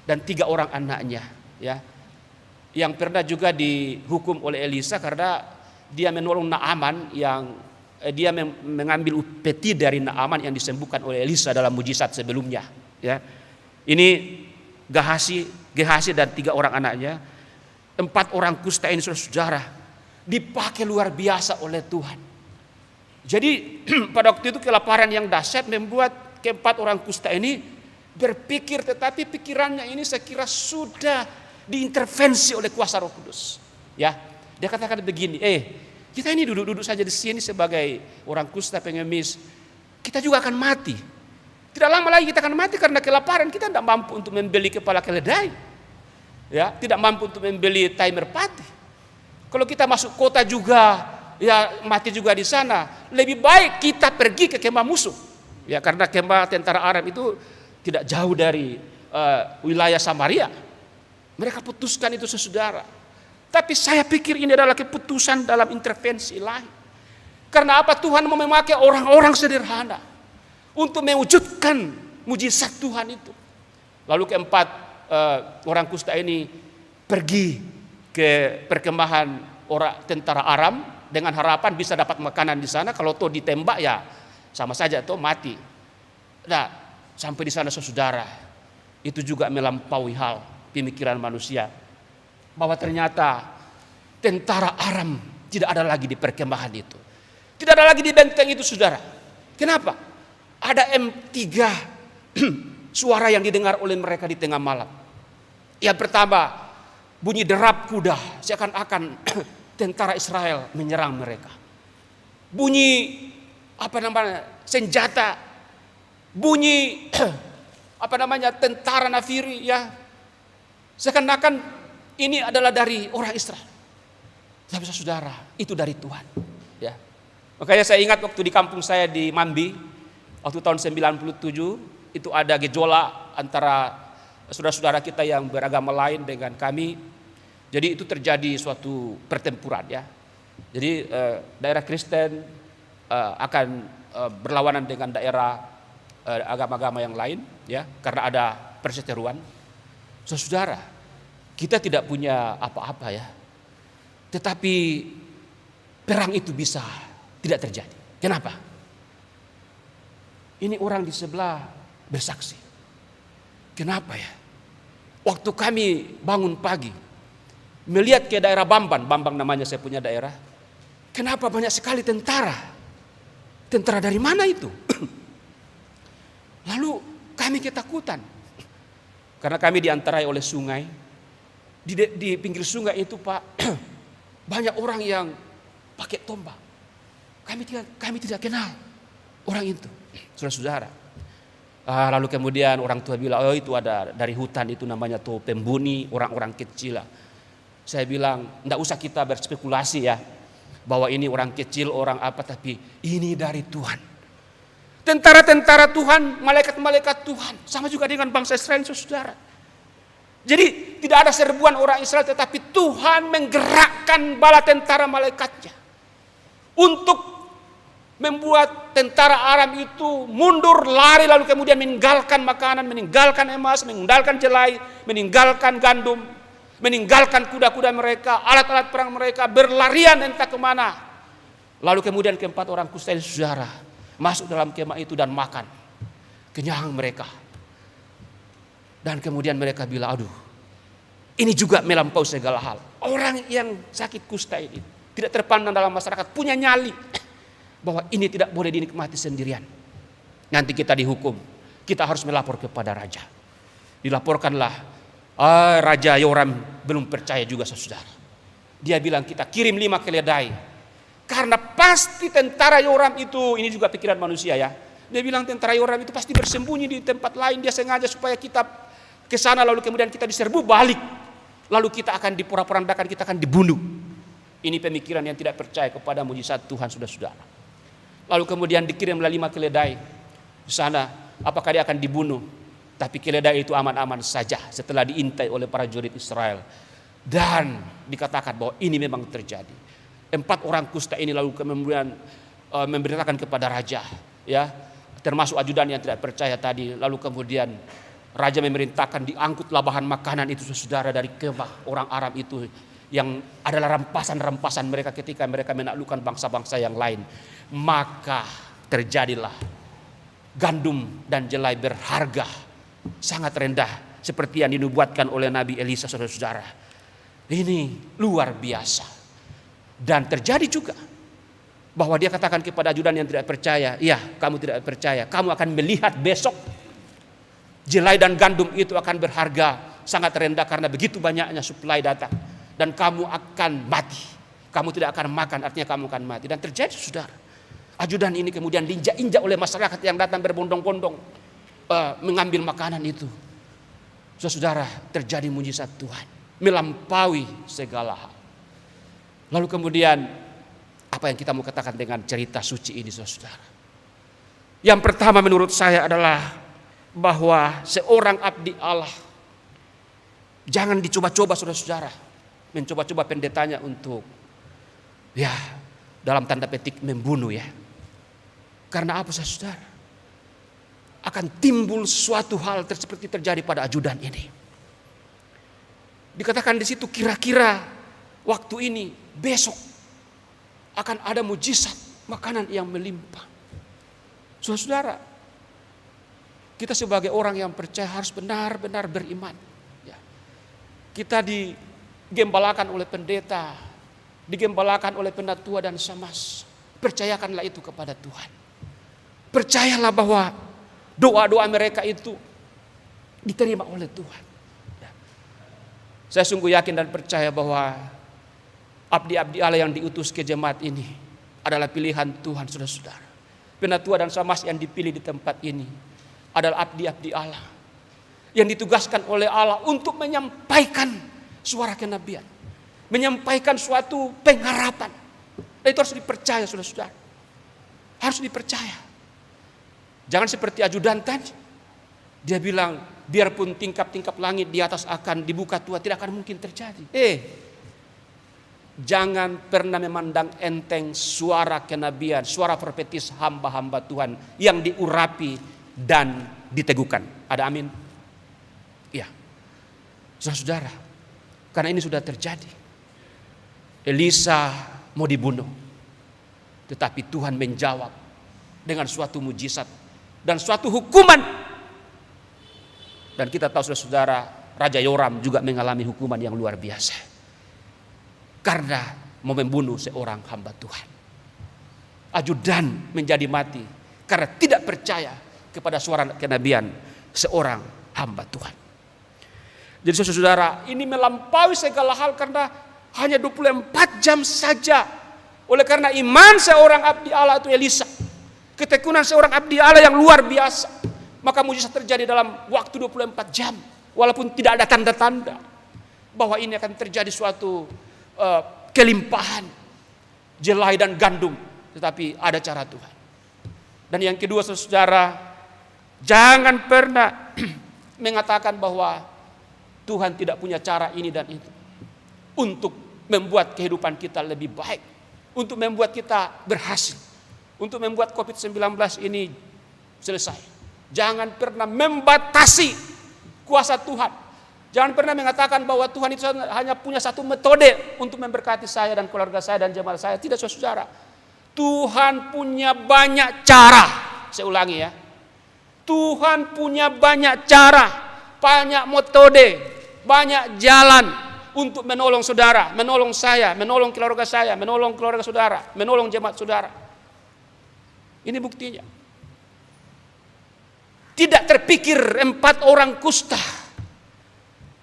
dan 3 orang anaknya, ya, yang pernah juga dihukum oleh Elisa karena dia menolong Naaman yang dia mengambil upeti dari Naaman yang disembuhkan oleh Elisa dalam mujizat sebelumnya, ya. Ini Gehazi dan 3 orang anaknya, 4 orang kusta ini saudara dipakai luar biasa oleh Tuhan. Jadi pada waktu itu kelaparan yang dahsyat membuat ke-4 orang kusta ini berpikir, tetapi pikirannya ini saya kira sudah diintervensi oleh kuasa Roh Kudus. Ya, dia katakan begini, kita ini duduk-duduk saja di sini sebagai orang kusta pengemis, kita juga akan mati. Tidak lama lagi kita akan mati karena kelaparan, kita tidak mampu untuk membeli kepala keledai. Ya, tidak mampu untuk membeli tai merpati. Kalau kita masuk kota juga, ya mati juga di sana. Lebih baik kita pergi ke kemah musuh. Ya, karena kemah tentara Aram itu tidak jauh dari wilayah Samaria. Mereka putuskan itu saudara. Tapi saya pikir ini adalah keputusan dalam intervensi ilahi. Karena apa? Tuhan mau memakai orang-orang sederhana untuk mewujudkan mujizat Tuhan itu. Lalu ke-4 orang kusta ini pergi ke perkemahan orang tentara Aram dengan harapan bisa dapat makanan di sana. Kalau toh ditembak ya sama saja toh mati. Nah, sampai di sana saudara, itu juga melampaui hal pemikiran manusia bahwa ternyata tentara Aram tidak ada lagi di perkemahan itu. Tidak ada lagi di benteng itu saudara. Kenapa? Ada M3 suara yang didengar oleh mereka di tengah malam. Yang pertama, bunyi derap kuda, seakan-akan tentara Israel menyerang mereka. Bunyi senjata, bunyi tentara nafiri, ya, seakan-akan ini adalah dari orang Israel. Tapi saudara, itu dari Tuhan, ya. Makanya saya ingat waktu di kampung saya di Mambi, waktu tahun 97 itu ada gejolak antara saudara-saudara kita yang beragama lain dengan kami. Jadi itu terjadi suatu pertempuran, ya. Jadi daerah Kristen akan berlawanan dengan daerah agama-agama yang lain, ya, karena ada perseteruan. Saudara, kita tidak punya apa-apa, ya. Tetapi perang itu bisa tidak terjadi. Kenapa? Ini orang di sebelah bersaksi. Kenapa, ya? Waktu kami bangun pagi, melihat ke daerah Bambang namanya saya punya daerah. Kenapa banyak sekali tentara? Tentara dari mana itu? Lalu kami ketakutan. Karena kami diantarai oleh sungai. Di pinggir sungai itu Pak, banyak orang yang pakai tombak. Kami tidak kenal orang itu, saudara-saudara. Lalu kemudian orang tua bilang, oh itu ada dari hutan itu namanya tuh pembuni, orang-orang kecil lah. Saya bilang, enggak usah kita berspekulasi ya, bahwa ini orang kecil, orang apa, tapi ini dari Tuhan. Tentara-tentara Tuhan, malaikat-malaikat Tuhan, sama juga dengan bangsa Israel, saudara. Jadi tidak ada serbuan orang Israel, tetapi Tuhan menggerakkan bala tentara malaikatnya untuk membuat tentara Aram itu mundur, lari, lalu kemudian meninggalkan makanan, meninggalkan emas, meninggalkan jelai, meninggalkan gandum, meninggalkan kuda-kuda mereka, alat-alat perang mereka, berlarian entah kemana. Lalu kemudian ke-4 orang kusta ini saudara masuk dalam kemah itu dan makan. Kenyang mereka. Dan kemudian mereka bilang, aduh, ini juga melampaui segala hal. Orang yang sakit kusta ini tidak terpandang dalam masyarakat, punya nyali, bahwa ini tidak boleh dinikmati sendirian. Nanti kita dihukum, kita harus melapor kepada raja. Dilaporkanlah, Raja Yoram belum percaya juga saudara. Dia bilang kita kirim 5 keledai. Karena pasti tentara Yoram itu, ini juga pikiran manusia ya. Dia bilang tentara Yoram itu pasti bersembunyi di tempat lain. Dia sengaja supaya kita ke sana lalu kemudian kita diserbu balik. Lalu kita akan diporak-porandakan, kita akan dibunuh. Ini pemikiran yang tidak percaya kepada mujizat Tuhan saudara-saudara. Lalu kemudian dikirimlah 5 keledai di sana. Apakah dia akan dibunuh? Tapi keledai itu aman-aman saja setelah diintai oleh para prajurit Israel. Dan dikatakan bahwa ini memang terjadi. 4 orang kusta ini lalu kemudian memberitakan kepada raja, ya, termasuk ajudan yang tidak percaya tadi. Lalu kemudian Raja memerintahkan diangkutlah bahan makanan itu saudara dari kemah orang Aram itu, yang adalah rampasan-rampasan mereka ketika mereka menaklukkan bangsa-bangsa yang lain. Maka terjadilah gandum dan jelai berharga sangat rendah seperti yang dinubuatkan oleh Nabi Elisa, saudara-saudara. Ini luar biasa. Dan terjadi juga bahwa dia katakan kepada ajudan yang tidak percaya, "Iya, kamu tidak percaya, kamu akan melihat besok jelai dan gandum itu akan berharga sangat rendah karena begitu banyaknya suplai datang. Dan kamu akan mati. Kamu tidak akan makan, artinya kamu akan mati." Dan terjadi, saudara. Ajudan ini kemudian diinjak-injak oleh masyarakat yang datang berbondong-bondong mengambil makanan itu. Saudara, terjadi mujizat Tuhan melampaui segala hal. Lalu kemudian apa yang kita mau katakan dengan cerita suci ini, saudara? Yang pertama menurut saya adalah bahwa seorang abdi Allah jangan dicoba-coba, saudara-saudara, mencoba-coba pendetanya untuk dalam tanda petik membunuh ya. Karena apa, saudara? Akan timbul suatu hal seperti terjadi pada ajudan ini. Dikatakan di situ kira-kira waktu ini besok akan ada mujizat makanan yang melimpah. Saudara, kita sebagai orang yang percaya harus benar-benar beriman. Ya. Kita digembalakan oleh pendeta, digembalakan oleh penatua dan samas. Percayakanlah itu kepada Tuhan. Percayalah bahwa doa-doa mereka itu diterima oleh Tuhan. Ya. Saya sungguh yakin dan percaya bahwa abdi-abdi Allah yang diutus ke jemaat ini adalah pilihan Tuhan, saudara-saudara. Penatua dan samas yang dipilih di tempat ini adalah abdi-abdi Allah yang ditugaskan oleh Allah untuk menyampaikan suara kenabian, menyampaikan suatu pengharapan. Dan itu harus dipercaya, saudara-saudara. Harus dipercaya. Jangan seperti ajudan tadi. Dia bilang, biarpun tingkap-tingkap langit di atas akan dibuka Tuhan, tidak akan mungkin terjadi. Jangan pernah memandang enteng suara kenabian, suara profetis hamba-hamba Tuhan yang diurapi dan diteguhkan. Ada amin? Iya. Saudara, karena ini sudah terjadi. Elisa mau dibunuh, tetapi Tuhan menjawab dengan suatu mujizat dan suatu hukuman. Dan kita tahu, saudara, Raja Yoram juga mengalami hukuman yang luar biasa karena mau membunuh seorang hamba Tuhan. Ajudan menjadi mati karena tidak percaya kepada suara kenabian seorang hamba Tuhan. Jadi saudara, ini melampaui segala hal karena hanya 24 jam saja. Oleh karena iman seorang abdi Allah itu Elisa, ketekunan seorang abdi Allah yang luar biasa, maka mujizat terjadi dalam waktu 24 jam. Walaupun tidak ada tanda-tanda bahwa ini akan terjadi suatu kelimpahan jelai dan gandum, tetapi ada cara Tuhan. Dan yang kedua, saudara, jangan pernah mengatakan bahwa Tuhan tidak punya cara ini dan itu untuk membuat kehidupan kita lebih baik, untuk membuat kita berhasil, untuk membuat COVID-19 ini selesai. Jangan pernah membatasi kuasa Tuhan. Jangan pernah mengatakan bahwa Tuhan itu hanya punya satu metode untuk memberkati saya dan keluarga saya dan jemaat saya. Tidak, saudara. Tuhan punya banyak cara. Saya ulangi ya. Tuhan punya banyak cara, banyak metode, banyak jalan untuk menolong saudara, menolong saya, menolong keluarga saya, menolong keluarga saudara, menolong jemaat saudara. Ini buktinya. Tidak terpikir 4 orang kusta.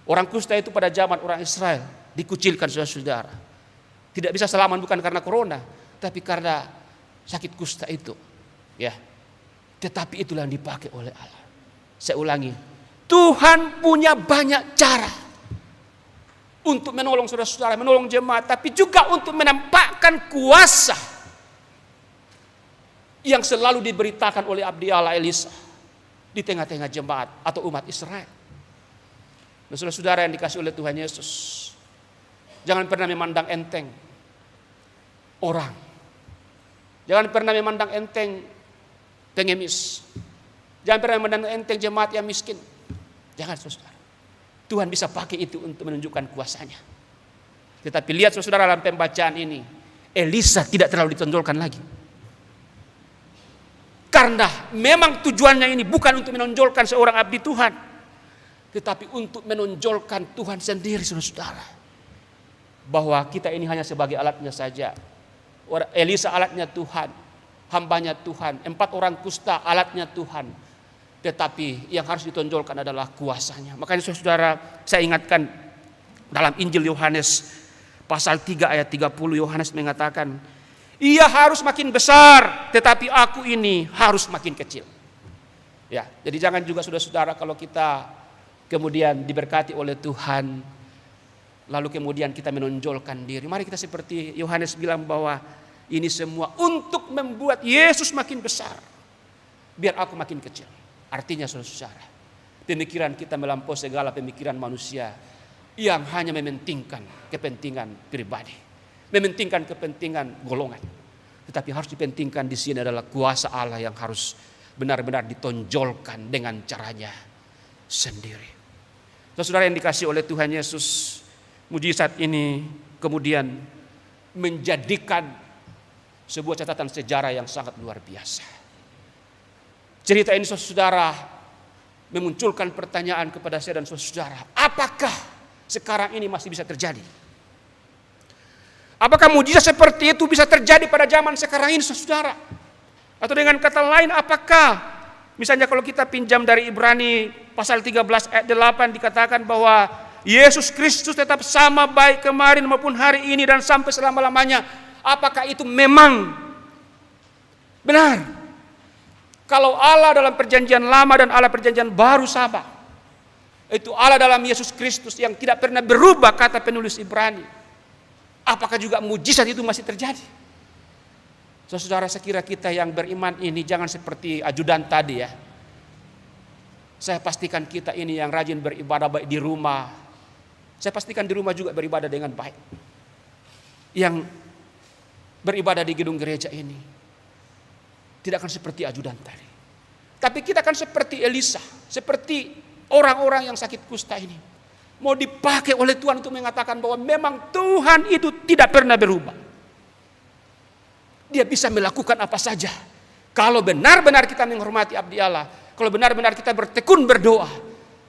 Orang kusta itu pada zaman orang Israel dikucilkan, saudara-saudara. Tidak bisa selamat bukan karena corona, tapi karena sakit kusta itu. Ya. Tetapi itulah yang dipakai oleh Allah. Saya ulangi, Tuhan punya banyak cara untuk menolong saudara-saudara, menolong jemaat, tapi juga untuk menampakkan kuasa yang selalu diberitakan oleh abdi Allah Elisa di tengah-tengah jemaat atau umat Israel. Dan saudara-saudara yang dikasih oleh Tuhan Yesus, jangan pernah memandang enteng orang. Jangan pernah memandang enteng pengemis. Jangan pernah memandang enteng jemaat yang miskin. Jangan saudara. Tuhan bisa pakai itu untuk menunjukkan kuasanya. Tetapi lihat saudara dalam pembacaan ini, Elisa tidak terlalu ditonjolkan lagi. Karena memang tujuannya ini bukan untuk menonjolkan seorang abdi Tuhan, tetapi untuk menonjolkan Tuhan sendiri saudara. Bahwa kita ini hanya sebagai alatnya saja. Elisa alatnya Tuhan, hambanya Tuhan, 4 orang kusta alatnya Tuhan. Tetapi yang harus ditonjolkan adalah kuasanya. Makanya saudara, saya ingatkan dalam Injil Yohanes pasal 3 ayat 30, Yohanes mengatakan, ia harus makin besar, tetapi aku ini harus makin kecil. Ya, jadi jangan juga saudara-saudara kalau kita kemudian diberkati oleh Tuhan, lalu kemudian kita menonjolkan diri. Mari kita seperti Yohanes bilang bahwa ini semua untuk membuat Yesus makin besar, biar aku makin kecil. Artinya saudara, pemikiran kita melampaui segala pemikiran manusia yang hanya mementingkan kepentingan pribadi, mementingkan kepentingan golongan. Tetapi harus dipentingkan di sini adalah kuasa Allah yang harus benar-benar ditonjolkan dengan caranya sendiri. Saudara yang dikasih oleh Tuhan Yesus, mujizat ini kemudian menjadikan sebuah catatan sejarah yang sangat luar biasa. Cerita ini saudara memunculkan pertanyaan kepada saya dan saudara, apakah sekarang ini masih bisa terjadi? Apakah mujizat seperti itu bisa terjadi pada zaman sekarang ini saudara? Atau dengan kata lain, apakah misalnya kalau kita pinjam dari Ibrani pasal 13 ayat 8 dikatakan bahwa Yesus Kristus tetap sama baik kemarin maupun hari ini dan sampai selama-lamanya. Apakah itu memang benar? Kalau Allah dalam perjanjian lama dan Allah perjanjian baru sama, itu Allah dalam Yesus Kristus yang tidak pernah berubah, kata penulis Ibrani. Apakah juga mujizat itu masih terjadi? Saudara, saya kira kita yang beriman ini jangan seperti ajudan tadi ya. Saya pastikan kita ini yang rajin beribadah baik di rumah. Saya pastikan di rumah juga beribadah dengan baik. Yang beribadah di gedung gereja ini tidak akan seperti ajudan tadi. Tapi kita akan seperti Elisa, seperti orang-orang yang sakit kusta ini. Mau dipakai oleh Tuhan untuk mengatakan bahwa memang Tuhan itu tidak pernah berubah. Dia bisa melakukan apa saja. Kalau benar-benar kita menghormati abdi Allah, kalau benar-benar kita bertekun berdoa,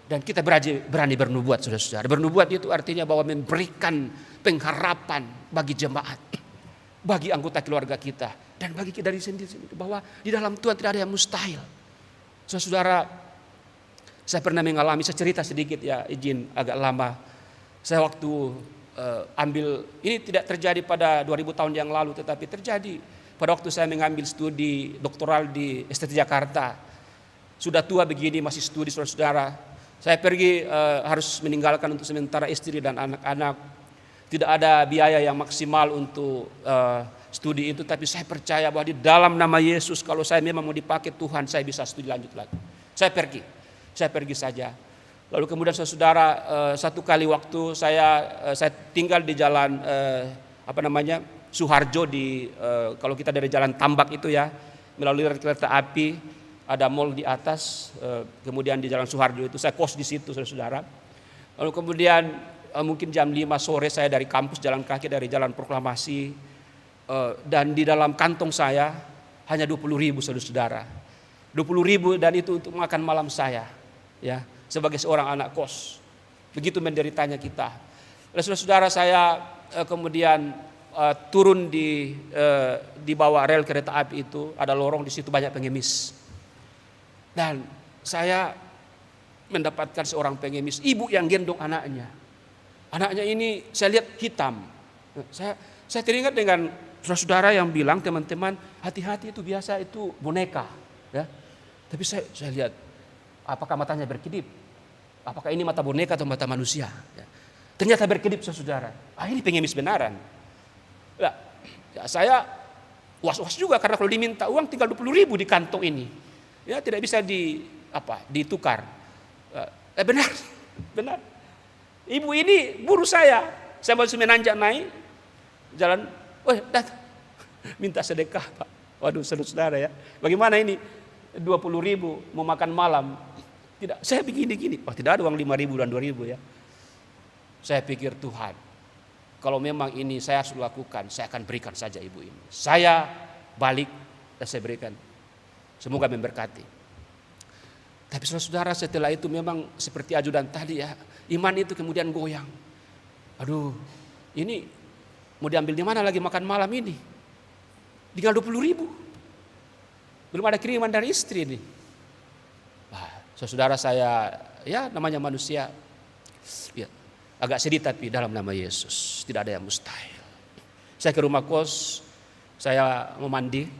dan kita berani bernubuat saudara-saudara. Bernubuat itu artinya bahwa memberikan pengharapan bagi jemaat, bagi anggota keluarga kita, dan bagi kita dari sendiri, bahwa di dalam Tuhan tidak ada yang mustahil. Saudara, saya pernah mengalami, saya cerita sedikit ya, izin agak lama. Saya waktu ambil, ini tidak terjadi pada 2000 tahun yang lalu, tetapi terjadi pada waktu saya mengambil studi doktoral di STT Jakarta. Sudah tua begini masih studi saudara-saudara. Saya pergi harus meninggalkan untuk sementara istri dan anak-anak. Tidak ada biaya yang maksimal untuk studi itu, tapi saya percaya bahwa di dalam nama Yesus kalau saya memang mau dipakai Tuhan, saya bisa studi lanjut lagi. Saya pergi saja. Lalu kemudian saudara, satu kali waktu saya tinggal di jalan Suharjo di kalau kita dari jalan Tambak itu ya, melalui kereta api, ada mall di atas, kemudian di jalan Suharjo itu saya kos di situ saudara. Lalu kemudian mungkin jam 5 sore saya dari kampus jalan kaki dari Jalan Proklamasi. Dan di dalam kantong saya hanya 20.000 saudara-saudara. 20.000 dan itu untuk makan malam saya, ya, sebagai seorang anak kos. Begitu menderitanya kita. Oleh saudara-saudara, saya kemudian turun di bawah rel kereta api itu, ada lorong di situ banyak pengemis. Dan saya mendapatkan seorang pengemis, ibu yang gendong anaknya. Anaknya ini saya lihat hitam. Saya teringat dengan saudara yang bilang, teman-teman, hati-hati itu biasa itu boneka, ya. Tapi saya lihat, apakah matanya berkedip? Apakah ini mata boneka atau mata manusia? Ya. Ternyata berkedip saudara. Ini pengemis benaran. Ya, saya was-was juga karena kalau diminta uang tinggal 20.000 di kantong ini, ya tidak bisa ditukar. Benar. Ibu ini buru saya masih menanjak naik jalan. Datang minta sedekah Pak. Waduh saudara ya, bagaimana ini 20.000 mau makan malam. Tidak, saya begini-gini. Oh, tidak ada uang 5.000 dan 2.000 ya. Saya pikir Tuhan, kalau memang ini saya harus lakukan, saya akan berikan saja ibu ini. Saya balik dan saya berikan. Semoga memberkati. Tapi saudara, setelah itu memang seperti ajudan tadi ya, iman itu kemudian goyang. Aduh, ini mau diambil di mana lagi makan malam ini? Tinggal 20.000. Belum ada kiriman dari istri nih. Wah, saudara, saya ya namanya manusia. Ya, agak sedih tapi dalam nama Yesus tidak ada yang mustahil. Saya ke rumah kos, saya mau mandi,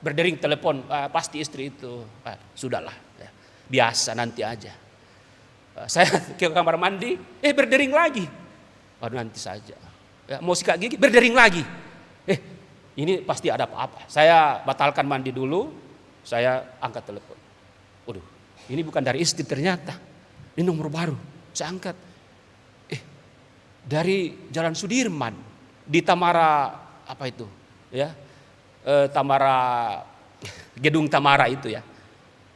berdering telepon, pasti istri itu, sudahlah, ya, biasa nanti aja. Saya ke kamar mandi, berdering lagi, nanti saja. Ya, mau sikat gigi, berdering lagi, ini pasti ada apa-apa. Saya batalkan mandi dulu, saya angkat telepon. Waduh, ini bukan dari istri ternyata, ini nomor baru. Saya angkat, dari Jalan Sudirman di Tamara apa itu, ya, Tamara, Gedung Tamara itu ya.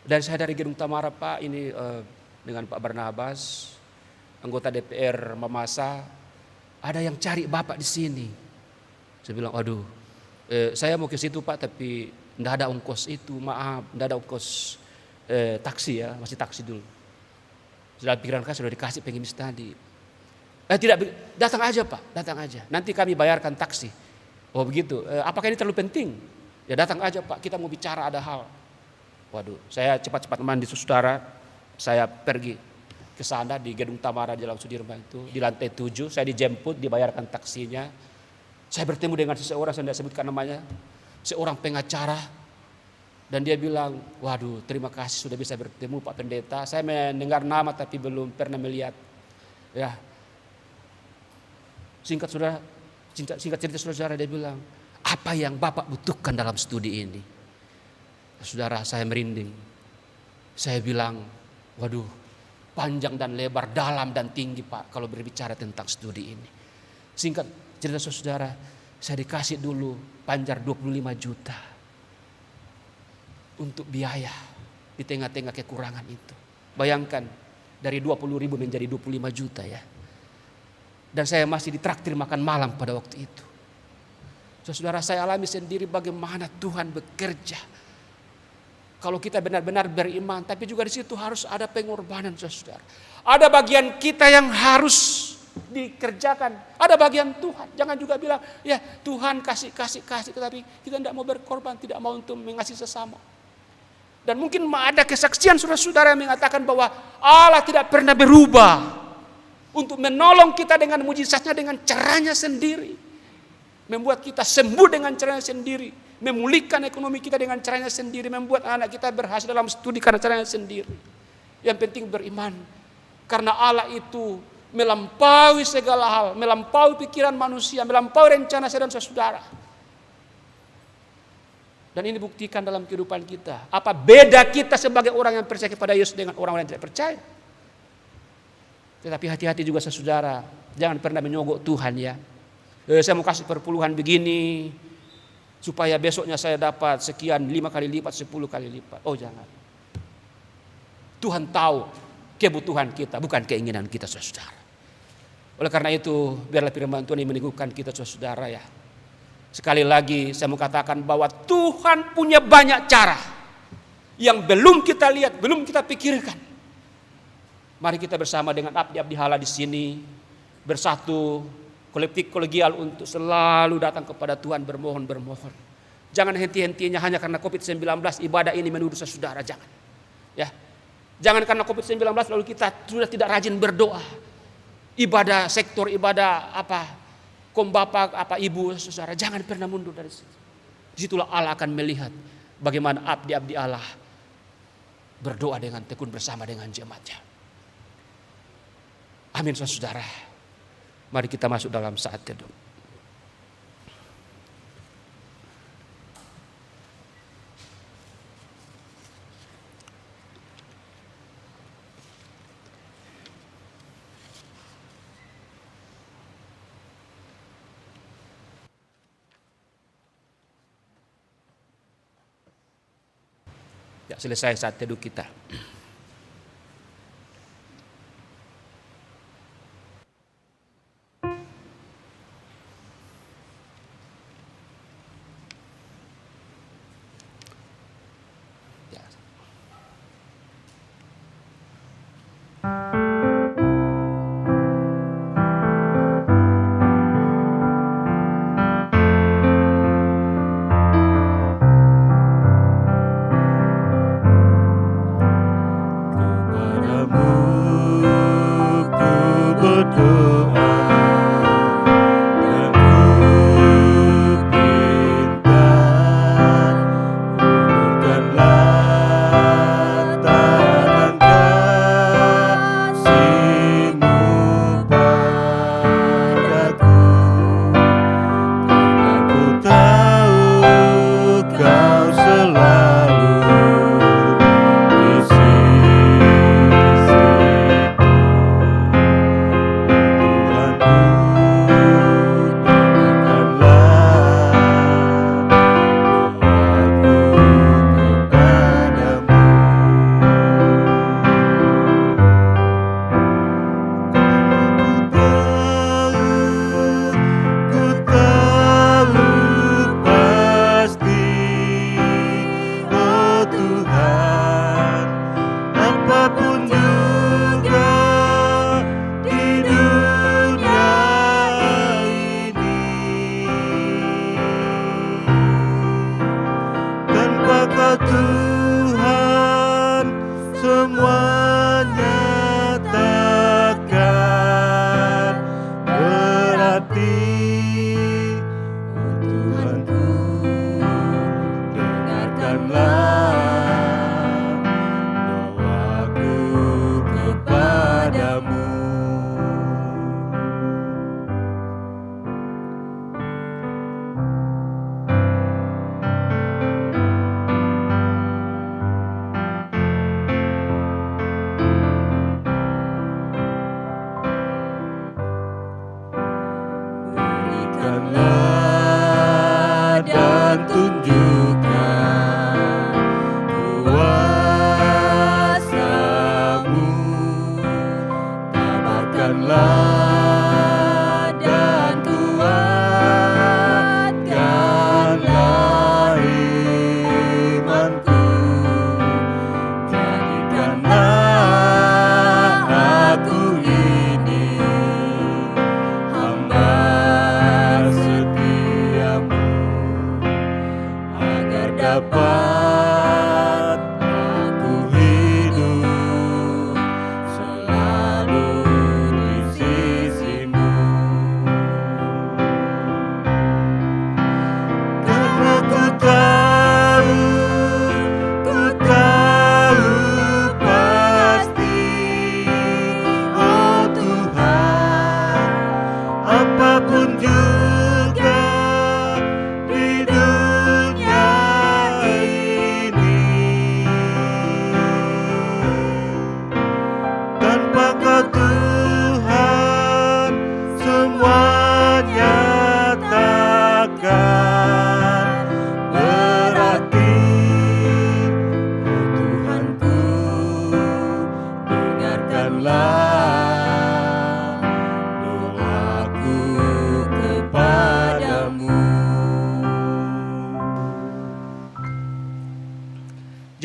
Dan saya dari Gedung Tamara, Pak, ini dengan Pak Barnabas, anggota DPR Mamasa, ada yang cari Bapak di sini. Saya bilang, aduh, saya mau ke situ Pak, tapi enggak ada ongkos itu, maaf, enggak ada ongkos taksi ya, masih taksi dulu. Sudah pikiran kan sudah dikasih pengemis tadi. Tidak, datang aja Pak, datang aja. Nanti kami bayarkan taksi. Oh begitu, apakah ini terlalu penting? Ya datang aja Pak, kita mau bicara ada hal. Waduh, saya cepat-cepat mandi saudara. Saya pergi ke sana di Gedung Tamara Jalan Sudirman itu. Di lantai 7, saya dijemput, dibayarkan taksinya. Saya bertemu dengan seseorang, saya tidak sebutkan namanya. Seorang pengacara. Dan dia bilang, waduh terima kasih sudah bisa bertemu Pak Pendeta. Saya mendengar nama tapi belum pernah melihat. Ya, singkat cerita saudara, dia bilang, apa yang Bapak butuhkan dalam studi ini? Saudara, saya merinding. Saya bilang, waduh panjang dan lebar, dalam dan tinggi Pak kalau berbicara tentang studi ini. Singkat cerita saudara, saya dikasih dulu panjar 25 juta. Untuk biaya di tengah-tengah kekurangan itu. Bayangkan dari 20.000 menjadi 25 juta ya. Dan saya masih ditraktir makan malam pada waktu itu. Saudara, saya alami sendiri bagaimana Tuhan bekerja. Kalau kita benar-benar beriman, tapi juga di situ harus ada pengorbanan saudara. Ada bagian kita yang harus dikerjakan. Ada bagian Tuhan. Jangan juga bilang, ya Tuhan kasih, tetapi kita tidak mau berkorban, tidak mau untuk mengasihi sesama. Dan mungkin ada kesaksian saudara-saudara yang mengatakan bahwa Allah tidak pernah berubah untuk menolong kita dengan mujizatnya dengan caranya sendiri. Membuat kita sembuh dengan caranya sendiri. Memulihkan ekonomi kita dengan caranya sendiri. Membuat anak kita berhasil dalam studi karena caranya sendiri. Yang penting beriman. Karena Allah itu melampaui segala hal. Melampaui pikiran manusia. Melampaui rencana saya dan saudara. Dan ini buktikan dalam kehidupan kita. Apa beda kita sebagai orang yang percaya kepada Yesus dengan orang-orang yang tidak percaya. Tetapi hati-hati juga saudara. Jangan pernah menyogok Tuhan ya. Saya mau kasih perpuluhan begini. Supaya besoknya saya dapat sekian 5 kali lipat, 10 kali lipat. Oh jangan. Tuhan tahu kebutuhan kita, bukan keinginan kita saudara. Oleh karena itu biarlah firman Tuhan yang meneguhkan kita saudara ya. Sekali lagi saya mau katakan bahwa Tuhan punya banyak cara yang belum kita lihat, belum kita pikirkan. Mari kita bersama dengan abdi-abdi hala di sini bersatu kolektif kolegial untuk selalu datang kepada Tuhan bermohon. Jangan henti-hentinya hanya karena COVID-19 ibadah ini menuduh saudara, jangan. Ya. Jangan karena COVID-19 lalu kita sudah tidak rajin berdoa. Ibadah sektor ibadah bapak, ibu, saudara, jangan pernah mundur dari situ. Disitulah Allah akan melihat bagaimana abdi-abdi Allah berdoa dengan tekun bersama dengan jemaatnya. Amin, saudara. Mari kita masuk dalam saat teduh. Ya, selesai saat teduh kita.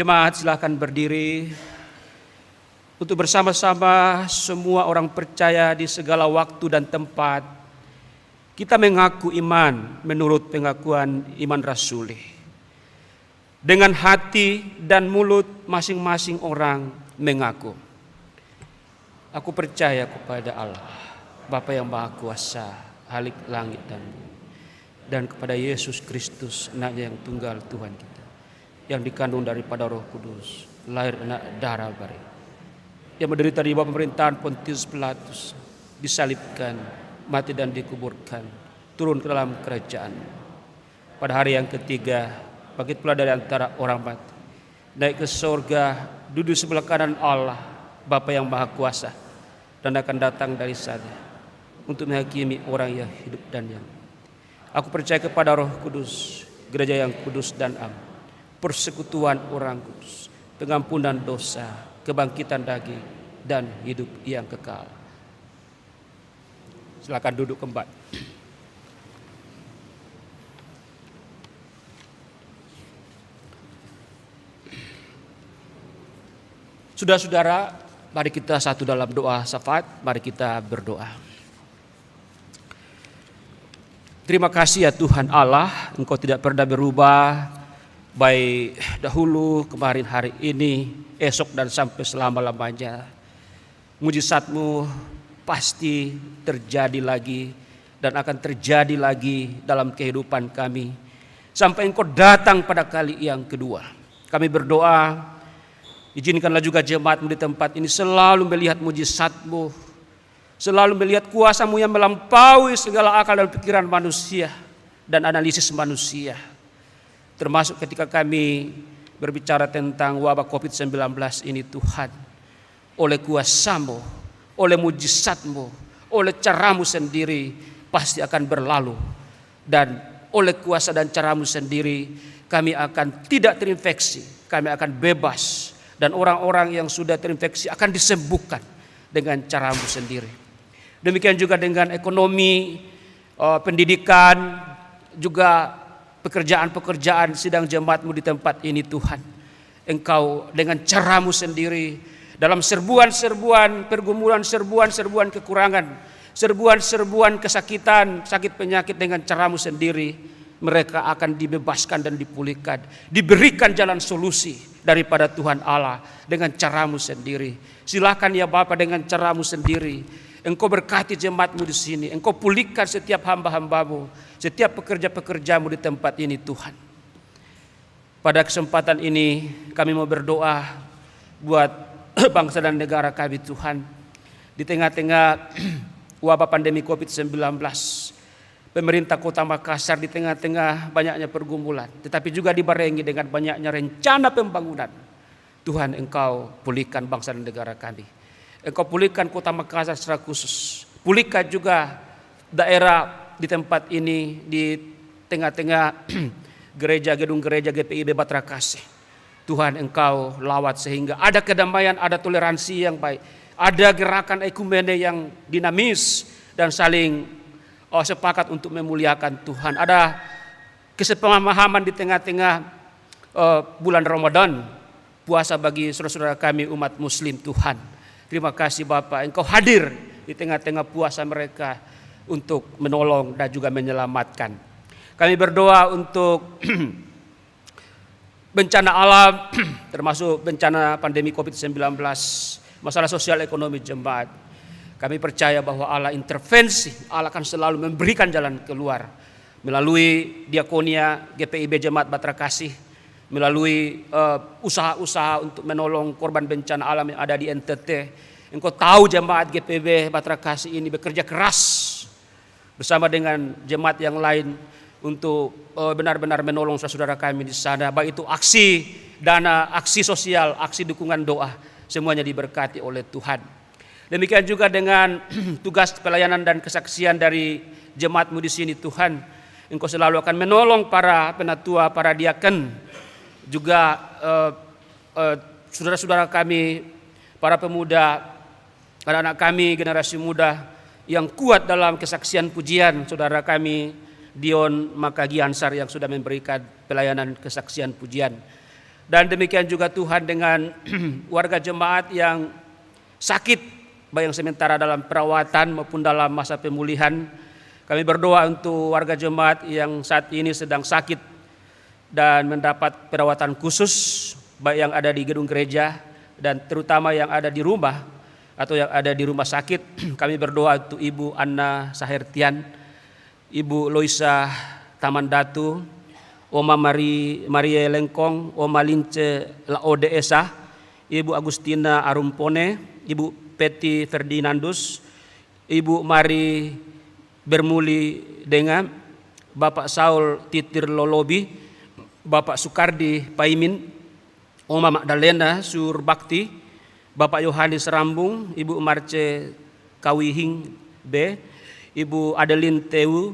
Jemaat silakan berdiri untuk bersama-sama semua orang percaya di segala waktu dan tempat. Kita mengaku iman menurut pengakuan iman rasuli. Dengan hati dan mulut masing-masing orang mengaku, aku percaya kepada Allah, Bapa yang Maha Kuasa, Halik langit dan bumi, dan kepada Yesus Kristus, Anaknya yang tunggal Tuhan kita, yang dikandung daripada Roh Kudus, lahir anak darah bari, yang menderita di bawah pemerintahan Pontius Pilatus, disalibkan, mati dan dikuburkan, turun ke dalam kerajaan. Pada hari yang ketiga, bangkit pula dari antara orang mati, naik ke surga, duduk sebelah kanan Allah, Bapa yang Maha Kuasa, dan akan datang dari sana untuk menghakimi orang yang hidup dan yang mati. Aku percaya kepada Roh Kudus, gereja yang kudus dan am, persekutuan orang kudus, pengampunan dosa, kebangkitan daging, dan hidup yang kekal. Silakan duduk kembali. Saudara-saudara, mari kita satu dalam doa syafaat, mari kita berdoa. Terima kasih ya Tuhan Allah, Engkau tidak pernah berubah, baik dahulu, kemarin, hari ini, esok dan sampai selama-lamanya. Mujizat-Mu pasti terjadi lagi dan akan terjadi lagi dalam kehidupan kami sampai Engkau datang pada kali yang kedua. Kami berdoa, izinkanlah juga jemaat-Mu di tempat ini selalu melihat mujizat-Mu, selalu melihat kuasa-Mu yang melampaui segala akal dan pikiran manusia dan analisis manusia. Termasuk ketika kami berbicara tentang wabah COVID-19 ini Tuhan, oleh kuasa-Mu, oleh mujizat-Mu, oleh cara-Mu sendiri pasti akan berlalu. Dan oleh kuasa dan cara-Mu sendiri kami akan tidak terinfeksi, kami akan bebas. Dan orang-orang yang sudah terinfeksi akan disembuhkan dengan cara-Mu sendiri. Demikian juga dengan ekonomi, pendidikan, juga pekerjaan-pekerjaan sidang jemaat-Mu di tempat ini Tuhan. Engkau dengan cara-Mu sendiri dalam serbuan-serbuan pergumulan, serbuan-serbuan kekurangan, serbuan-serbuan kesakitan, sakit penyakit, dengan cara-Mu sendiri mereka akan dibebaskan dan dipulihkan, diberikan jalan solusi daripada Tuhan Allah dengan cara-Mu sendiri. Silakan ya Bapa, dengan cara-Mu sendiri Engkau berkati jemaat-Mu di sini, Engkau pulihkan setiap hamba-hamba-Mu, setiap pekerja-pekerja-Mu di tempat ini Tuhan. Pada kesempatan ini kami mau berdoa buat bangsa dan negara kami Tuhan. Di tengah-tengah wabah pandemi COVID-19, pemerintah Kota Makassar di tengah-tengah banyaknya pergumulan, tetapi juga dibarengi dengan banyaknya rencana pembangunan. Tuhan, Engkau pulihkan bangsa dan negara kami. Engkau pulihkan Kota Makassar secara khusus. Pulihkan juga daerah di tempat ini, di tengah-tengah gereja, gedung gereja GPIB Batra Kasih. Tuhan, Engkau lawat sehingga ada kedamaian, ada toleransi yang baik, ada gerakan ekumene yang dinamis dan saling sepakat untuk memuliakan Tuhan. Ada kesepemahaman di tengah-tengah bulan Ramadan, puasa bagi saudara-saudara kami umat Muslim Tuhan. Terima kasih Bapak, Engkau hadir di tengah-tengah puasa mereka untuk menolong dan juga menyelamatkan. Kami berdoa untuk bencana alam, termasuk bencana pandemi COVID-19, masalah sosial ekonomi jemaat. Kami percaya bahwa Allah intervensi, Allah akan selalu memberikan jalan keluar melalui diakonia GPIB Jemaat Batra Kasih, melalui usaha-usaha untuk menolong korban bencana alam yang ada di NTT. Engkau tahu jemaat GPIB Batra Kasih ini bekerja keras bersama dengan jemaat yang lain untuk benar-benar menolong saudara kami di sana. Baik itu aksi dana, aksi sosial, aksi dukungan doa, semuanya diberkati oleh Tuhan. Demikian juga dengan tugas pelayanan dan kesaksian dari jemaat-Mu di sini Tuhan. Engkau selalu akan menolong para penatua, para diaken, juga saudara-saudara kami, para pemuda, anak-anak kami, generasi muda yang kuat dalam kesaksian pujian. Saudara kami Dion Makagiansar yang sudah memberikan pelayanan kesaksian pujian. Dan demikian juga Tuhan dengan warga jemaat yang sakit, baik yang sementara dalam perawatan maupun dalam masa pemulihan. Kami berdoa untuk warga jemaat yang saat ini sedang sakit dan mendapat perawatan khusus, baik yang ada di gedung gereja dan terutama yang ada di rumah atau yang ada di rumah sakit. Kami berdoa untuk Ibu Anna Sahertian, Ibu Loisa Tamandatu, Oma Maria Lengkong, Oma Lince Laode Esa, Ibu Agustina Arumpone, Ibu Peti Ferdinandus, Ibu Mari Bermuli dengan Bapak Saul Titir Lolobi, Bapak Sukardi Paimin, Oma Magdalena Surbakti, Bapak Yohanes Rambung, Ibu Marce Kawihing B, Ibu Adeline Tewu,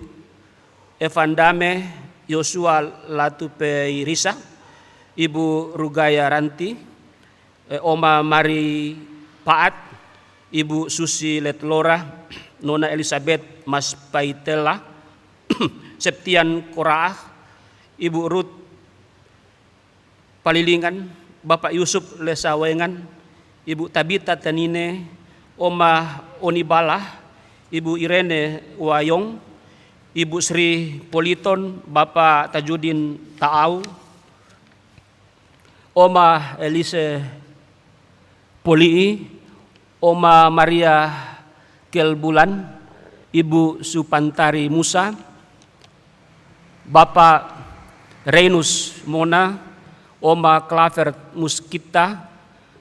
Evan Dame, Yosua Latupe Risa, Ibu Rugaya Ranti, Oma Mari Paat, Ibu Susi Letlora, Nona Elizabeth Mas Paitela, Septian Koraah, Ibu Ruth Palilingan, Bapak Yusuf Lesawengan, Ibu Tabita Tanine, Oma Onibala, Ibu Irene Wayong, Ibu Sri Politon, Bapak Tajudin Taau, Oma Elise Polii, Oma Maria Kelbulan, Ibu Supantari Musa, Bapak Renus Mona, Oma Klaver Muskita,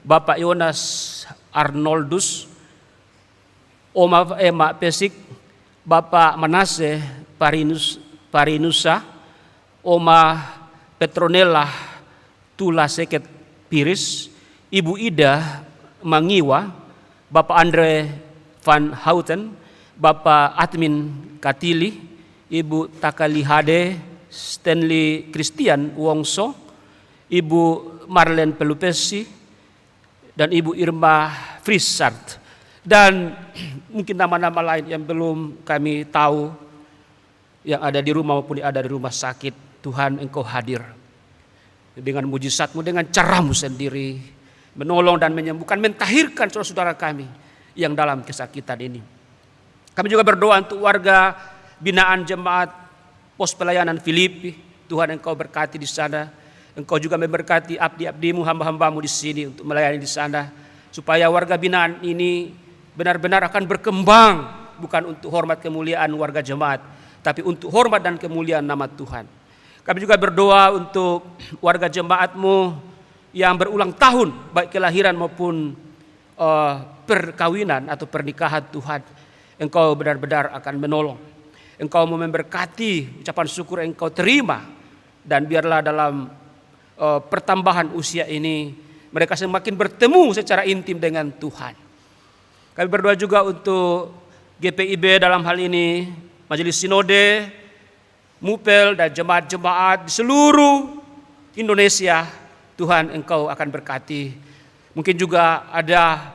Bapak Yonas Arnoldus, Oma Emma Pesik, Bapak Manase Parinusa, Oma Petronella Tula Seket Piris, Ibu Ida Mangiwa, Bapak Andre Van Houten, Bapak Admin Katili, Ibu Takalihade Stanley Christian Wongso, Ibu Marlene Pelupesi, dan Ibu Irma Frisart. Dan mungkin nama-nama lain yang belum kami tahu, yang ada di rumah maupun ada di rumah sakit. Tuhan, Engkau hadir dengan mujizat-Mu, dengan cara-Mu sendiri, menolong dan menyembuhkan, mentahirkan saudara-saudara kami yang dalam kesakitan ini. Kami juga berdoa untuk warga binaan jemaat pos pelayanan Filipi. Tuhan, Engkau berkati di sana. Engkau juga memberkati abdi-abdi-Mu, hamba-hamba-Mu di sini untuk melayani di sana, supaya warga binaan ini benar-benar akan berkembang, bukan untuk hormat kemuliaan warga jemaat, tapi untuk hormat dan kemuliaan nama Tuhan. Kami juga berdoa untuk warga jemaat-Mu yang berulang tahun, baik kelahiran maupun perkawinan atau pernikahan. Tuhan, Engkau benar-benar akan menolong. Engkau mau memberkati, ucapan syukur Engkau terima, dan biarlah dalam pertambahan usia ini mereka semakin bertemu secara intim dengan Tuhan. Kami berdoa juga untuk GPIB dalam hal ini, Majelis Sinode, Mupel, dan jemaat-jemaat di seluruh Indonesia. Tuhan, Engkau akan berkati. Mungkin juga ada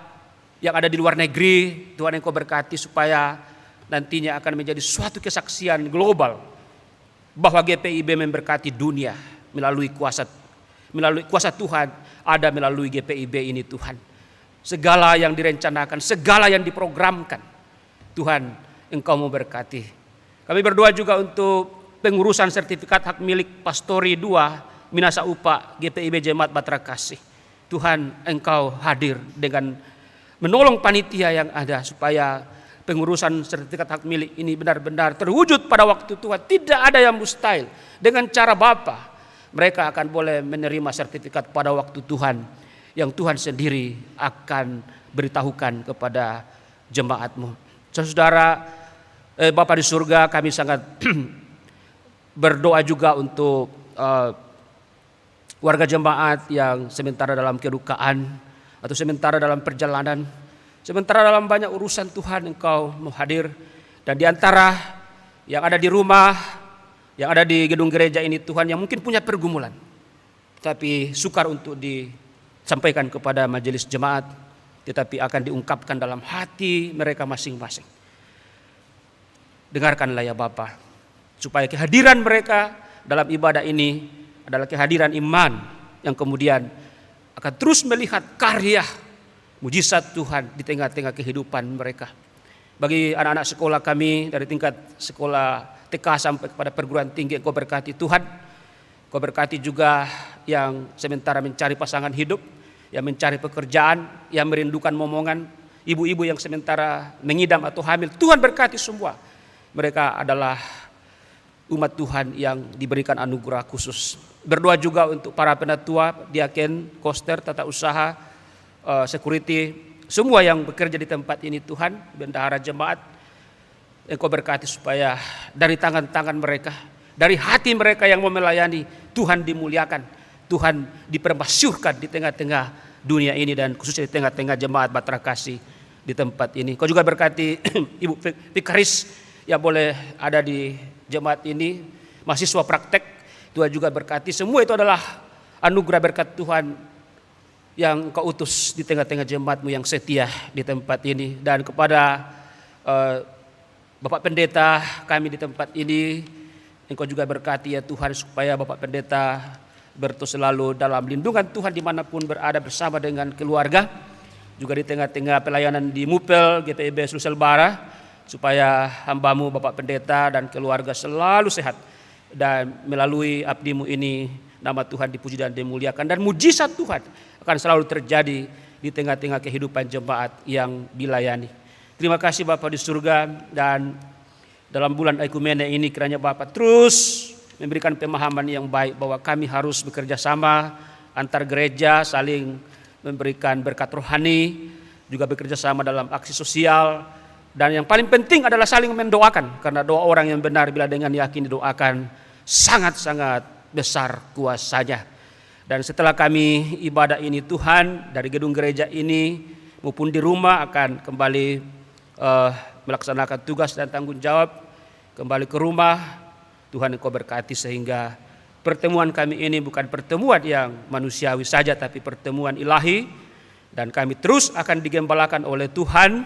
yang ada di luar negeri. Tuhan, Engkau berkati supaya nantinya akan menjadi suatu kesaksian global bahwa GPIB memberkati dunia melalui kuasa Tuhan ada melalui GPIB ini. Tuhan, segala yang direncanakan, segala yang diprogramkan, Tuhan, Engkau mau berkati. Kami berdoa juga untuk pengurusan sertifikat hak milik Pastori 2 Minasa Upa GPIB Jemaat Batra Kasih. Tuhan, Engkau hadir dengan menolong panitia yang ada supaya pengurusan sertifikat hak milik ini benar-benar terwujud pada waktu Tuhan. Tidak ada yang mustahil. Dengan cara Bapa, mereka akan boleh menerima sertifikat pada waktu Tuhan, yang Tuhan sendiri akan beritahukan kepada jemaat-Mu. Saudara, Bapa di surga, kami sangat berdoa juga untuk warga jemaat yang sementara dalam kedukaan atau sementara dalam perjalanan, sementara dalam banyak urusan. Tuhan, Engkau mau hadir, dan di antara yang ada di rumah, yang ada di gedung gereja ini, Tuhan, yang mungkin punya pergumulan tapi sukar untuk disampaikan kepada majelis jemaat, tetapi akan diungkapkan dalam hati mereka masing-masing. Dengarkanlah ya Bapa, supaya kehadiran mereka dalam ibadah ini adalah kehadiran iman yang kemudian akan terus melihat karya mujizat Tuhan di tengah-tengah kehidupan mereka. Bagi anak-anak sekolah kami dari tingkat sekolah TK sampai kepada perguruan tinggi, Engkau berkati Tuhan. Engkau berkati juga yang sementara mencari pasangan hidup, yang mencari pekerjaan, yang merindukan momongan, ibu-ibu yang sementara mengidam atau hamil. Tuhan berkati semua. Mereka adalah umat Tuhan yang diberikan anugerah khusus. Berdoa juga untuk para penatua, diaken, koster, tata usaha, security, semua yang bekerja di tempat ini. Tuhan, bendahara jemaat, Engkau berkati supaya dari tangan-tangan mereka, dari hati mereka yang mau melayani, Tuhan dimuliakan, Tuhan dipermasyurkan di tengah-tengah dunia ini, dan khususnya di tengah-tengah jemaat Batra Kasih di tempat ini. Kau juga berkati Ibu Vikaris yang boleh ada di jemaat ini, mahasiswa praktek, Tuhan juga berkati. Semua itu adalah anugerah berkat Tuhan yang Kau utus di tengah-tengah jemaat-Mu yang setia di tempat ini. Dan kepada Bapak Pendeta kami di tempat ini, Engkau juga berkati ya Tuhan, supaya Bapak Pendeta berterus selalu dalam lindungan Tuhan dimanapun berada bersama dengan keluarga. Juga di tengah-tengah pelayanan di Mupel GPIB Sulsel Bara, supaya hamba-Mu Bapak Pendeta dan keluarga selalu sehat, dan melalui abdi-Mu ini nama Tuhan dipuji dan dimuliakan, dan mujizat Tuhan akan selalu terjadi di tengah-tengah kehidupan jemaat yang dilayani. Terima kasih Bapak di surga, dan dalam bulan Ekumene ini kiranya Bapak terus memberikan pemahaman yang baik bahwa kami harus bekerja sama antar gereja, saling memberikan berkat rohani, juga bekerja sama dalam aksi sosial, dan yang paling penting adalah saling mendoakan, karena doa orang yang benar bila dengan yakin didoakan sangat-sangat besar kuasanya. Dan setelah kami ibadah ini Tuhan, dari gedung gereja ini maupun di rumah akan kembali melaksanakan tugas dan tanggung jawab, kembali ke rumah. Tuhan Engkau berkati sehingga pertemuan kami ini bukan pertemuan yang manusiawi saja, tapi pertemuan ilahi, dan kami terus akan digembalakan oleh Tuhan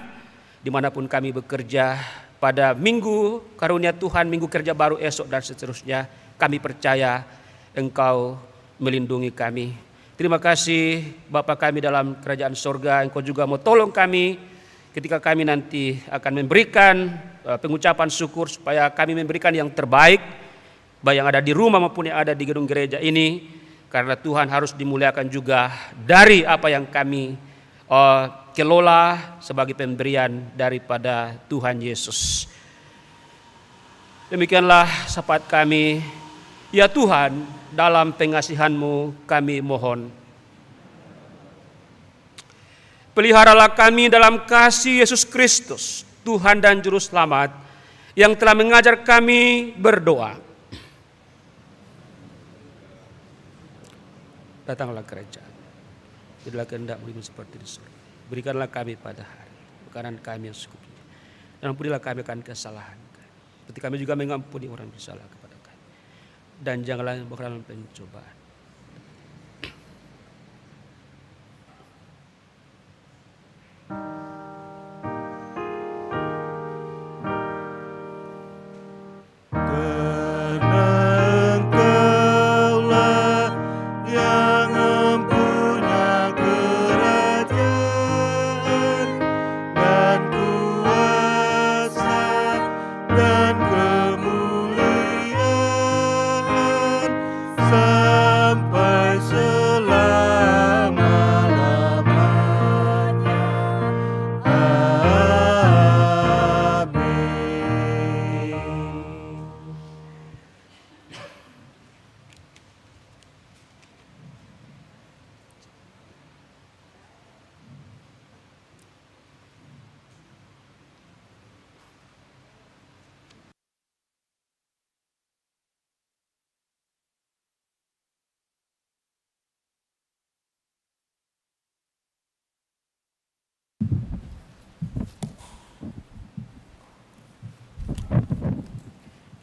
dimanapun kami bekerja. Pada minggu karunia Tuhan, minggu kerja baru esok dan seterusnya, kami percaya Engkau melindungi kami. Terima kasih Bapa kami dalam kerajaan sorga, Engkau juga mau tolong kami ketika kami nanti akan memberikan pengucapan syukur, supaya kami memberikan yang terbaik, baik yang ada di rumah maupun yang ada di gedung gereja ini, karena Tuhan harus dimuliakan juga dari apa yang kami kelola sebagai pemberian daripada Tuhan Yesus. Demikianlah syafaat kami. Ya Tuhan, dalam pengasihan-Mu kami mohon, peliharalah kami dalam kasih Yesus Kristus, Tuhan dan Juru Selamat, yang telah mengajar kami berdoa. Datanglah kerajaan, jadilah kehendak-Mu seperti di surga. Berikanlah kami pada hari makanan kami yang secukupnya, dan ampunilah kami akan kesalahan kami, seperti kami juga mengampuni orang yang bersalah kepada kami. Dan janganlah membawa dalam pencobaan.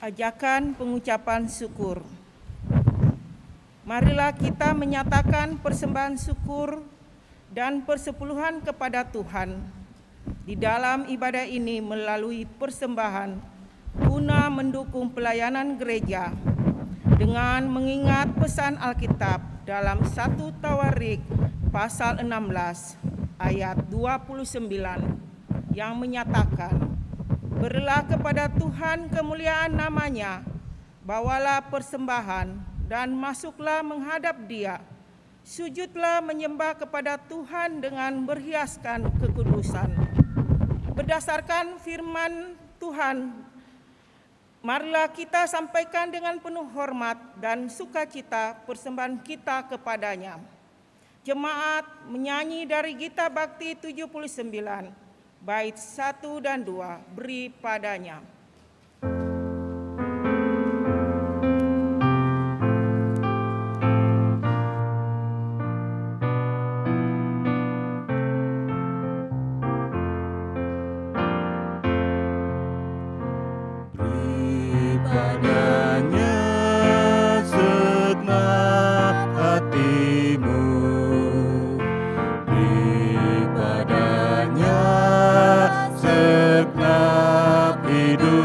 Ajakan pengucapan syukur. Marilah kita menyatakan persembahan syukur dan persepuluhan kepada Tuhan di dalam ibadah ini melalui persembahan guna mendukung pelayanan gereja dengan mengingat pesan Alkitab dalam 1 Tawarik pasal 16 ayat 29 yang menyatakan, berilah kepada Tuhan kemuliaan namanya, bawalah persembahan dan masuklah menghadap Dia. Sujudlah menyembah kepada Tuhan dengan berhiaskan kekudusan. Berdasarkan firman Tuhan, marilah kita sampaikan dengan penuh hormat dan sukacita persembahan kita kepadanya. Jemaat menyanyi dari Gita Bakti 79. Bait 1 dan 2, beri padanya. Beri padanya segenap hatimu, beri padanya segenap hidup.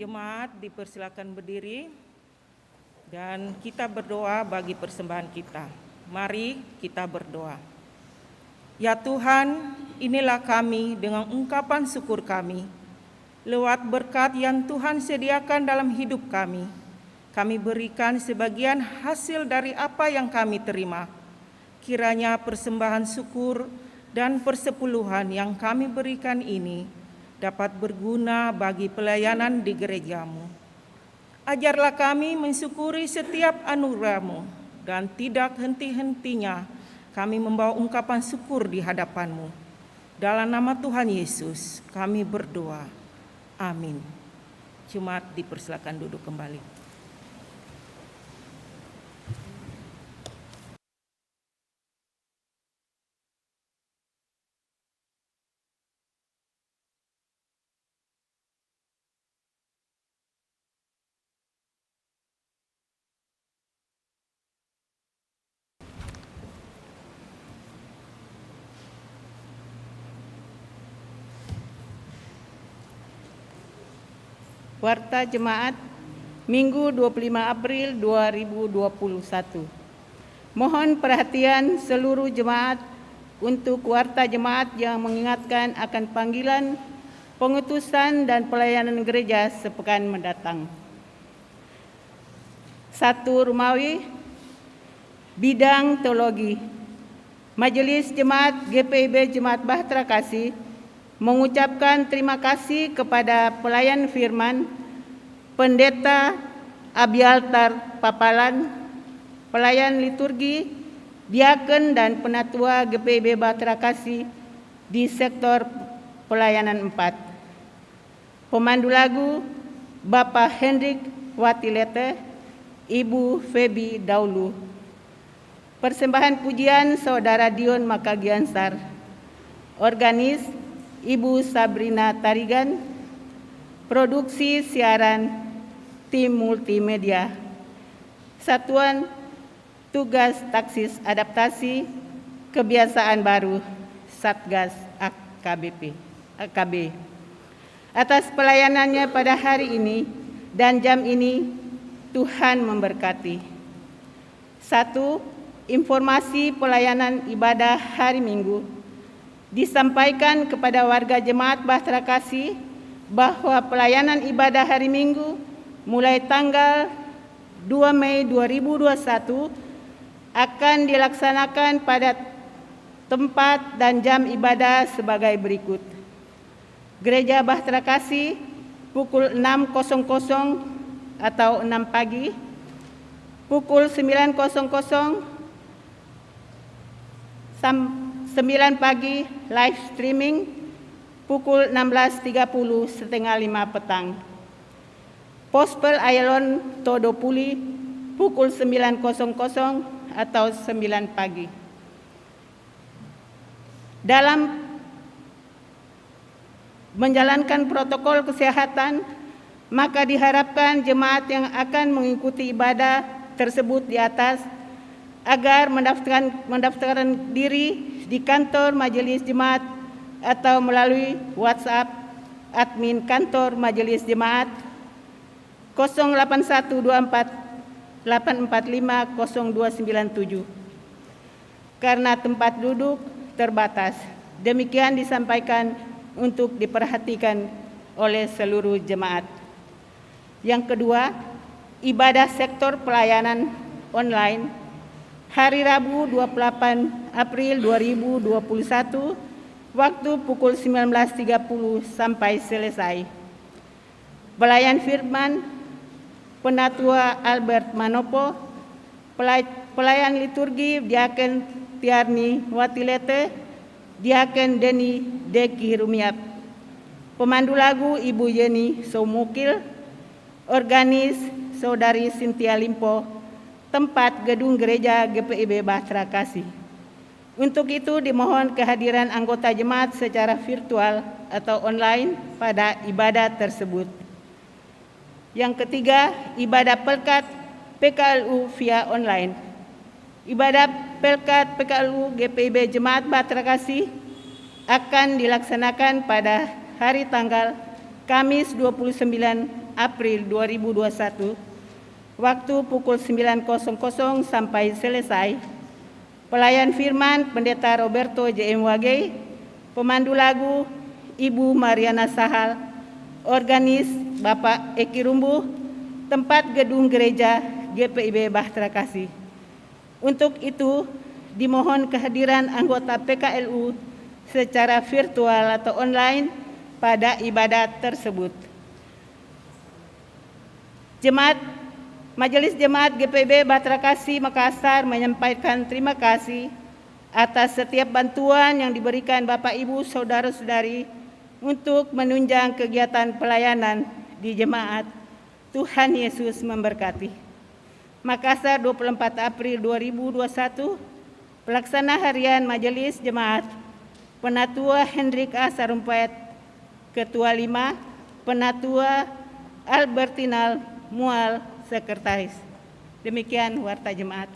Jemaat dipersilakan berdiri dan kita berdoa bagi persembahan kita. Mari kita berdoa. Ya Tuhan, inilah kami dengan ungkapan syukur kami. Lewat berkat yang Tuhan sediakan dalam hidup kami berikan sebagian hasil dari apa yang kami terima. Kiranya persembahan syukur dan persepuluhan yang kami berikan ini dapat berguna bagi pelayanan di gerejamu. Ajarlah kami mensyukuri setiap anugerah-Mu dan tidak henti-hentinya kami membawa ungkapan syukur di hadapan-Mu. Dalam nama Tuhan Yesus kami berdoa. Amin. Jemaat dipersilakan duduk kembali. Warta Jemaat Minggu 25 April 2021. Mohon perhatian seluruh jemaat untuk warta jemaat yang mengingatkan akan panggilan, pengutusan dan pelayanan gereja sepekan mendatang. 1. Romawi, bidang teologi. Majelis Jemaat GPIB Jemaat Bahtera Kasih mengucapkan terima kasih kepada pelayan firman, Pendeta Abialtar Papalan, pelayan liturgi, diaken dan penatua GPIB Bahtera Kasih di sektor pelayanan 4. Pemandu lagu Bapak Hendrik Watilete, Ibu Febi Daulu. Persembahan pujian Saudara Dion Makagiansar. Organis Ibu Sabrina Tarigan. Produksi siaran tim multimedia. Satuan Tugas Taksis Adaptasi Kebiasaan Baru Satgas AKB. Atas pelayanannya pada hari ini dan jam ini, Tuhan memberkati. 1. Informasi pelayanan ibadah hari Minggu. Disampaikan kepada warga Jemaat Bahtera Kasih bahwa pelayanan ibadah hari Minggu mulai tanggal 2 Mei 2021 akan dilaksanakan pada tempat dan jam ibadah sebagai berikut. Gereja Bahtera Kasih pukul 6.00 atau 6 pagi, pukul 9.00 9 pagi live streaming, pukul 16.30 setengah 5 petang. Gospel Ayalon Todopuli pukul 9.00 atau 9 pagi. Dalam menjalankan protokol kesehatan, maka diharapkan jemaat yang akan mengikuti ibadah tersebut di atas agar mendaftarkan diri di kantor Majelis Jemaat atau melalui WhatsApp admin kantor Majelis Jemaat 08124 845 0297 karena tempat duduk terbatas. Demikian disampaikan untuk diperhatikan oleh seluruh jemaat. Yang kedua, ibadah sektor pelayanan online hari Rabu 28 April 2021 waktu pukul 19.30 sampai selesai. Pelayan firman Penatua Albert Manopo, pelayan liturgi Diaken Tiarni Watilete, Diaken Deni Deki Rumiap, pemandu lagu Ibu Yeni Somukil, organis Saudari Cynthia Limpo, tempat gedung gereja GPIB Bahtera Kasih. Untuk itu dimohon kehadiran anggota jemaat secara virtual atau online pada ibadah tersebut. Yang ketiga, ibadah pelkat PKLU via online. Ibadah pelkat PKLU GPIB Jemaat Bahtera Kasih akan dilaksanakan pada hari tanggal Kamis 29 April 2021, waktu pukul 9.00 sampai selesai. Pelayan firman Pendeta Roberto J.M. Wage, pemandu lagu Ibu Mariana Sahal, organis Bapak Eki Rumbuh, tempat gedung gereja GPIB Bahtera Kasih. Untuk itu, dimohon kehadiran anggota PKLU secara virtual atau online pada ibadat tersebut. Majelis Jemaat GPIB Bahtera Kasih Makassar menyampaikan terima kasih atas setiap bantuan yang diberikan Bapak Ibu Saudara-saudari untuk menunjang kegiatan pelayanan di jemaat. Tuhan Yesus memberkati. Makassar, 24 April 2021, Pelaksana Harian Majelis Jemaat, Penatua Hendrik A. Sarumpait, Ketua 5, Penatua Albertinal Mual, Sekretaris. Demikian warta jemaat.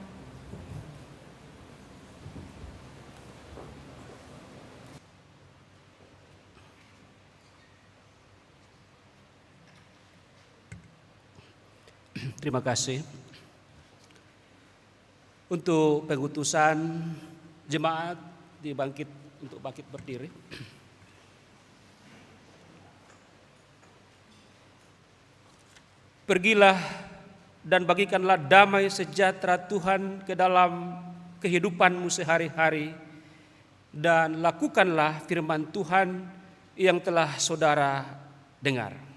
Terima kasih. Untuk pengutusan jemaat untuk bangkit berdiri. Pergilah dan bagikanlah damai sejahtera Tuhan ke dalam kehidupanmu sehari-hari, dan lakukanlah firman Tuhan yang telah saudara dengar.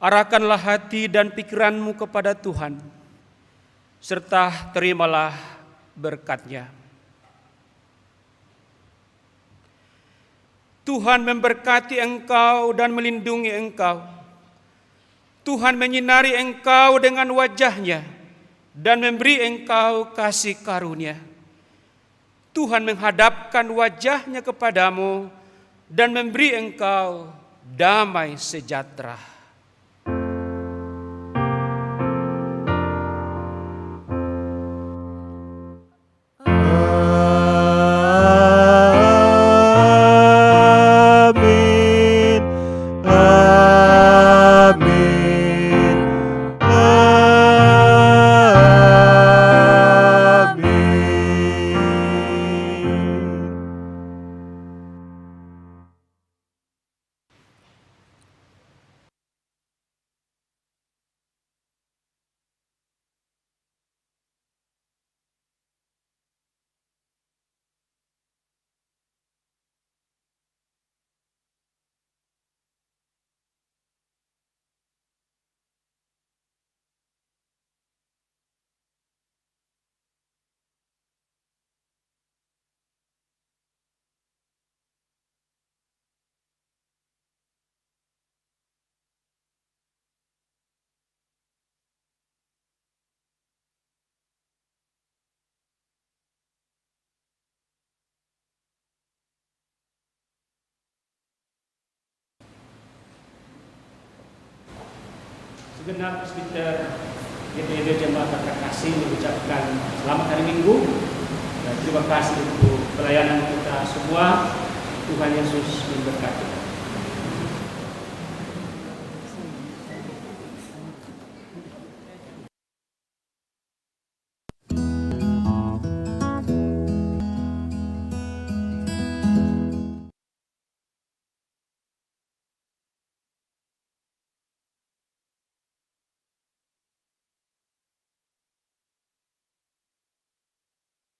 Arahkanlah hati dan pikiranmu kepada Tuhan, serta terimalah berkat-Nya. Tuhan memberkati engkau dan melindungi engkau. Tuhan menyinari engkau dengan wajah-Nya dan memberi engkau kasih karunia. Tuhan menghadapkan wajah-Nya kepadamu dan memberi engkau damai sejahtera. Segenap presbiter GPIB Jemaat Terkasih mengucapkan selamat hari Minggu dan terima kasih untuk pelayanan kita semua. Tuhan Yesus memberkati.